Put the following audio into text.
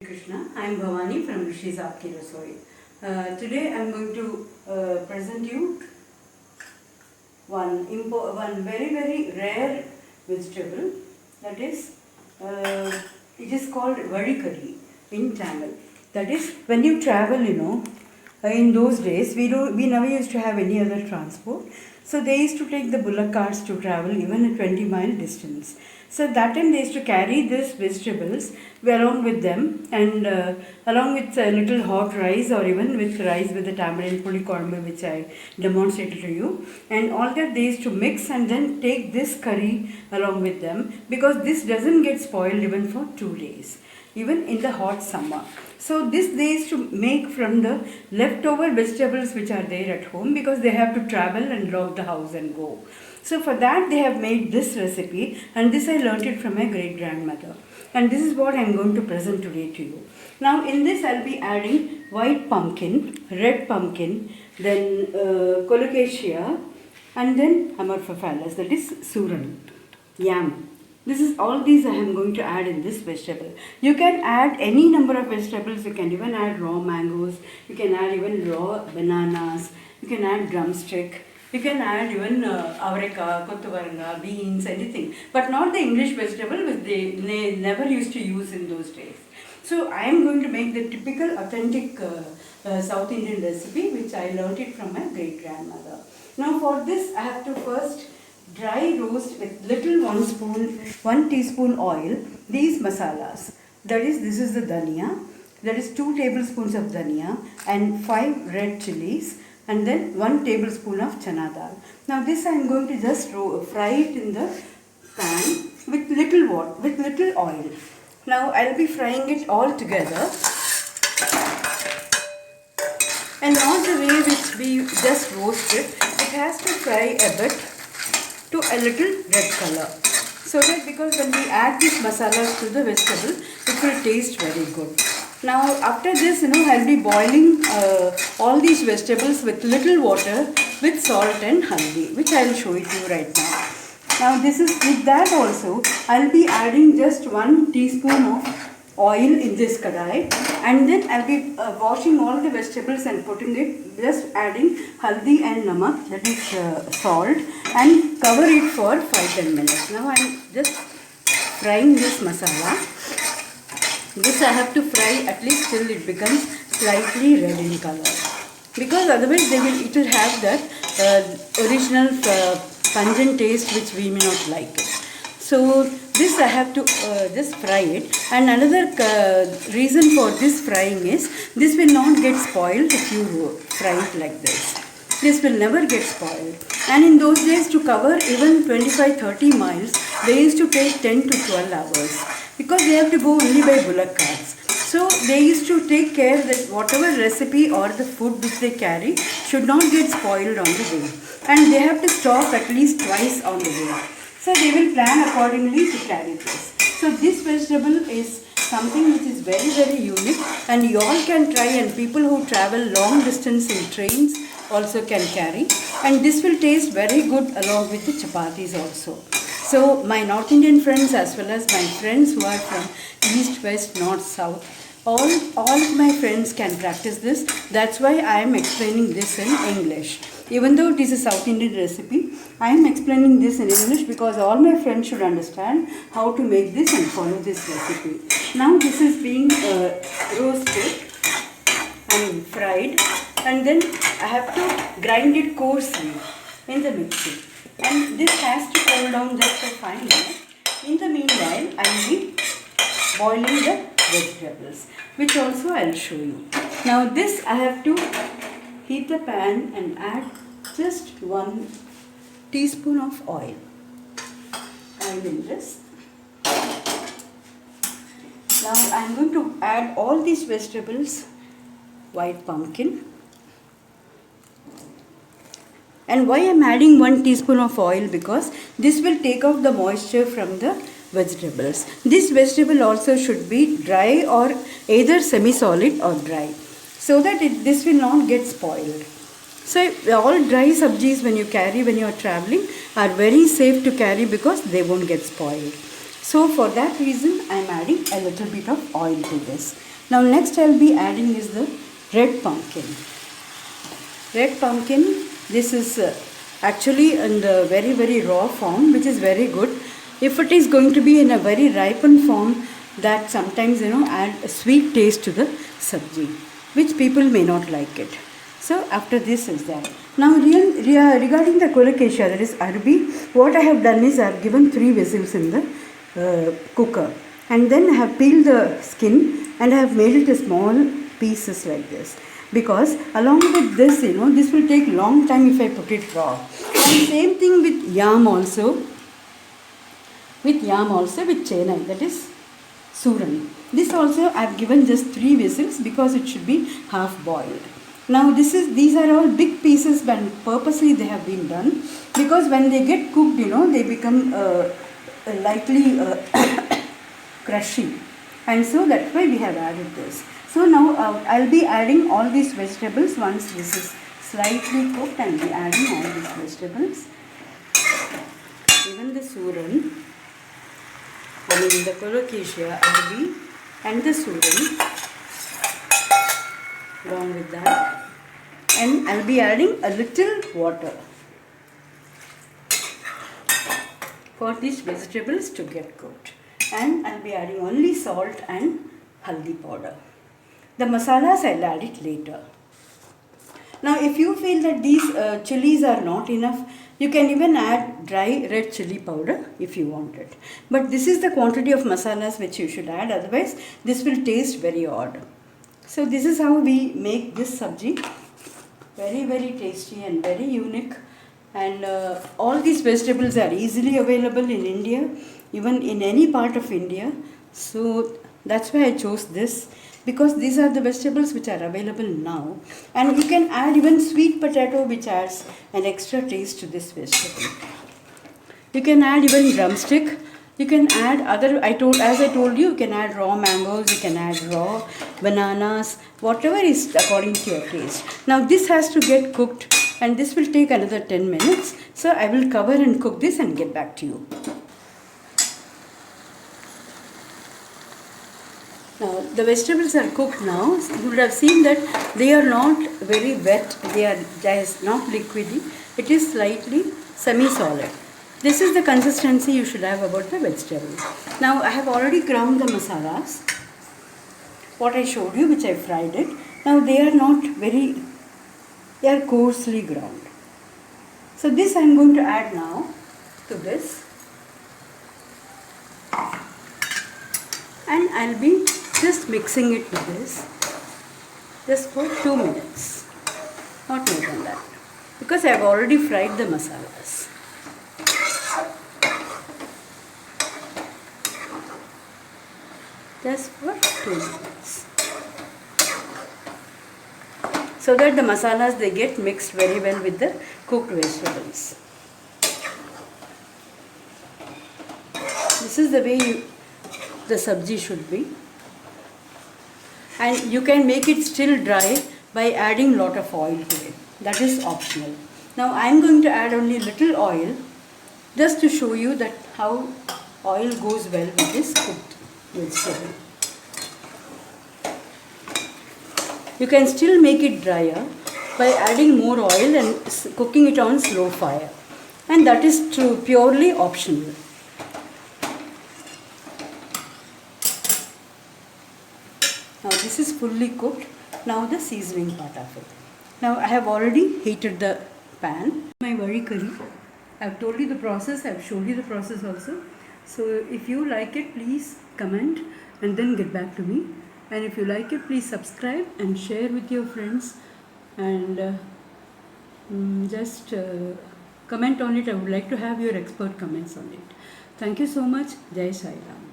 Krishna, I am Bhavani from Rishi's Aapki Rasoi. Today I am going to present you one very rare vegetable, that is it is called varikari in Tamil. That is, when you travel, in those days we never used to have any other transport, so they used to take the bullock carts to travel even a 20-mile distance. So that time they used to carry these vegetables along with them, and along with a little hot rice, or even with rice with the tamarind puli korma, which I demonstrated to you, and all that they used to mix and then take this curry along with them, because this doesn't get spoiled even for 2 days, even in the hot summer. So this they used to make from the leftover vegetables which are there at home, because they have to travel and lock the house and go. So for that they have made this recipe, and this I learnt it from my great grandmother. And this is what I am going to present today to you. Now in this I will be adding white pumpkin, red pumpkin, then colocasia, and then amorphophallus, that is suran, yam. This is all these I am going to add in this vegetable. You can add any number of vegetables. You can even add raw mangoes. You can add even raw bananas. You can add drumstick. You can add even avarika, kottavaranga, beans, anything. But not the English vegetable which they never used to use in those days. So I am going to make the typical authentic South Indian recipe, which I learnt it from my great grandmother. Now for this I have to first dry roast with little 1 teaspoon oil these masalas. That is, this is the dhania, that is 2 tablespoons of dhania and 5 red chilies, and then 1 tablespoon of chana dal. Now this I am going to just fry it in the pan with little water, with little oil. Now I will be frying it all together, and not the way which we just roasted. It has to fry a bit to a little red color, so that because when we add these masalas to the vegetable, it will taste very good. Now after this, I'll be boiling all these vegetables with little water with salt and haldi, which I'll show it to you right now. Now this is, with that also I'll be adding just 1 teaspoon of oil in this kadai, and then I'll be washing all the vegetables and putting it, just adding haldi and namak, that is salt, and cover it for 5-10 minutes. Now I'm just frying this masala. This I have to fry at least till it becomes slightly red in color, because otherwise it will have that original pungent taste which we may not like it. So this I have to just fry it. And another reason for this frying is, this will not get spoiled if you fry it like this. This will never get spoiled. And in those days, to cover even 25-30 miles, they used to take 10 to 12 hours, because they have to go only by bullock carts. So they used to take care that whatever recipe or the food which they carry should not get spoiled on the way. And they have to stop at least twice on the way. So they will plan accordingly to carry this. So this vegetable is something which is very unique, and you all can try, and people who travel long distance in trains also can carry, and this will taste very good along with the chapatis also. So my North Indian friends, as well as my friends who are from East, West, North, South, all of my friends can practice this. That's why I am explaining this in English. Even though it is a South Indian recipe, I am explaining this in English because all my friends should understand how to make this and follow this recipe. Now this is being roasted and fried, and then I have to grind it coarsely in the mixie. And this has to cool down just a fine minute. In the meanwhile, I will be boiling the vegetables, which also I will show you. Now this I have to heat the pan and add just 1 teaspoon of oil. Oil in this. Now I am going to add all these vegetables, white pumpkin. And why I am adding 1 teaspoon of oil? Because this will take out the moisture from the vegetables. This vegetable also should be dry, or either semi-solid or dry, so that this will not get spoiled. So all dry sabjis when you are traveling are very safe to carry, because they won't get spoiled. So for that reason I am adding a little bit of oil to this. Now next I'll be adding is the red pumpkin. Red pumpkin, this is actually in the very raw form, which is very good. If it is going to be in a very ripened form, that sometimes add a sweet taste to the sabji, which people may not like it. So after this is that. Now regarding the colocasia, that is Arabi, what I have done is I have given 3 whistles in the cooker, and then I have peeled the skin and I have made it a small pieces like this, because along with this this will take long time if I put it raw. And same thing with yam also, with chennai, that is suran. This also I have given just 3 whistles because it should be half boiled. Now these are all big pieces, but purposely they have been done, because when they get cooked they become lightly crushy, and so that's why we have added this. So now I'll be adding all these vegetables once this is slightly cooked. I'll be adding all these vegetables, even the suran, the colocasia, Arabi, and the suran along with that. And I'll be adding a little water for these vegetables to get cooked. And I'll be adding only salt and haldi powder. The masalas I'll add it later. Now if you feel that these chilies are not enough, you can even add dry red chili powder if you want it. But this is the quantity of masalas which you should add, otherwise this will taste very odd. So this is how we make this sabji. Very tasty and very unique. And all these vegetables are easily available in India, even in any part of India. So that's why I chose this, because these are the vegetables which are available now. And you can add even sweet potato, which adds an extra taste to this vegetable. You can add even drumstick. You can add as I told you, you can add raw mangoes, you can add raw bananas, whatever is according to your taste. Now this has to get cooked, and this will take another 10 minutes. So I will cover and cook this and get back to you. Now the vegetables are cooked now. You would have seen that they are not very wet, they are just not liquidy. It is slightly semi-solid. This is the consistency you should have about the vegetables. Now I have already ground the masalas, what I showed you, which I fried it. Now they are coarsely ground. So this I am going to add now to this, and I'll be just mixing it with this just for 2 minutes, not more than that, because I have already fried the masalas. Just for 2 minutes, so that the masalas, they get mixed very well with the cooked vegetables. This is the way the sabji should be, and you can make it still dry by adding lot of oil to it. That is optional. Now I am going to add only little oil, just to show you that how oil goes well with this cooked vegetable. You can still make it drier by adding more oil and cooking it on slow fire, and that is purely optional. Now this is fully cooked. Now the seasoning part of it. Now I have already heated the pan. My wari curry. I have told you the process. I have showed you the process also. So if you like it, please comment and then get back to me. And if you like it, please subscribe and share with your friends, and just comment on it. I would like to have your expert comments on it. Thank you so much. Jai Sai Ram.